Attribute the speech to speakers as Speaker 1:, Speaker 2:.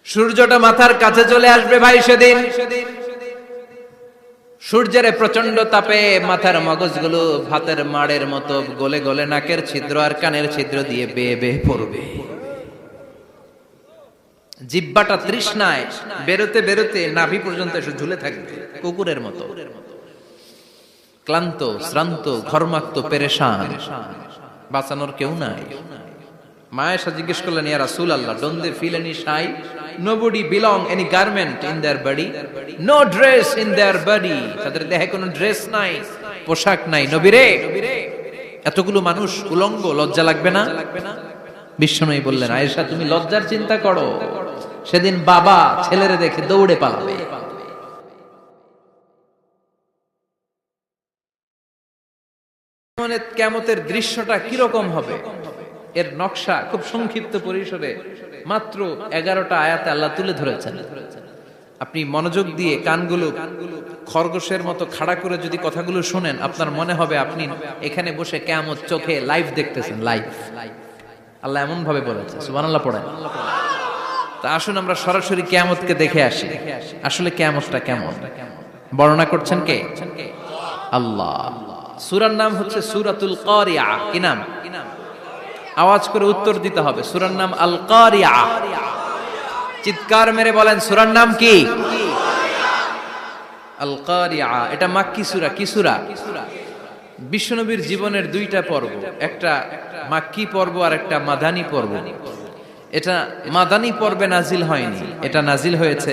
Speaker 1: সূর্যটা মাথার কাছে চলে আসবে ভাই সেদিন। সূর্যের প্রচন্ড তাপে মাথার মগজগুলো ভাতের মাড়ের মতো গলে গলে নাকের ছিদ্র আর কানের ছিদ্র দিয়ে বেয়ে বেয়ে পড়বে। জিহ্বাটা তৃষ্ণায় বেরোতে বেরোতে নাভি পর্যন্ত এসে ঝুলে থাকবে কুকুরের মতো, ক্লান্ত শ্রান্ত ঘর্মাক্ত পেরেশান, বাঁচানোর কেউ নাই। মায়েশা জিজ্ঞেস করলেন, ইয়া রাসূলুল্লাহ, don't they feel any shy? Nobody belong any garment in their body, no dress in their body. তাদের দেহে কোনো ড্রেস নাই, পোশাক নাই। নবী রে, এতগুলো মানুষ উলঙ্গ, লজ্জা লাগবে না? বিশ্বনবী বললেন, আয়েশা তুমি লজ্জার চিন্তা করো, সেদিন বাবা ছেলেরে দেখে দৌড়ে পালাবে। কিয়ামতের দৃশ্যটা কিরকম হবে এর নকশা খুব সংক্ষিপ্ত পরিসরে মাত্র 11টা আয়াতে আল্লাহ তুলে ধরেছেন। আপনি মনোযোগ দিয়ে কানগুলো খরগোশের মতো খাড়া করে যদি কথাগুলো শুনেন, আপনার মনে হবে আপনি এখানে বসে কিয়ামত চোখে লাইভ দেখতেছেন। লাইভ আল্লাহ এমন ভাবে বলেছে, সুবহানাল্লাহ পড়েন। তা আসুন আমরা সরাসরি কিয়ামতকে দেখে আসি, আসলে কিয়ামতটা কেমন। বর্ণনা করছেন কে? আল্লাহ। সূরার নাম হচ্ছে সূরাতুল কারিয়া। কি নাম? আওয়াজ করে উত্তর দিতে হবে। সূরার নাম আল কারিয়া। চিৎকার মেরে বলেন, সূরার নাম কি? আল কারিয়া। এটা মাক্কি সূরা। কি সূরা? বিশ্বনবীর জীবনের দুইটা পর্ব, একটা মাক্কি পর্ব আর একটা মাদানী পর্ব। এটা মাদানী পর্বে নাজিল হয়নি, এটা নাজিল হয়েছে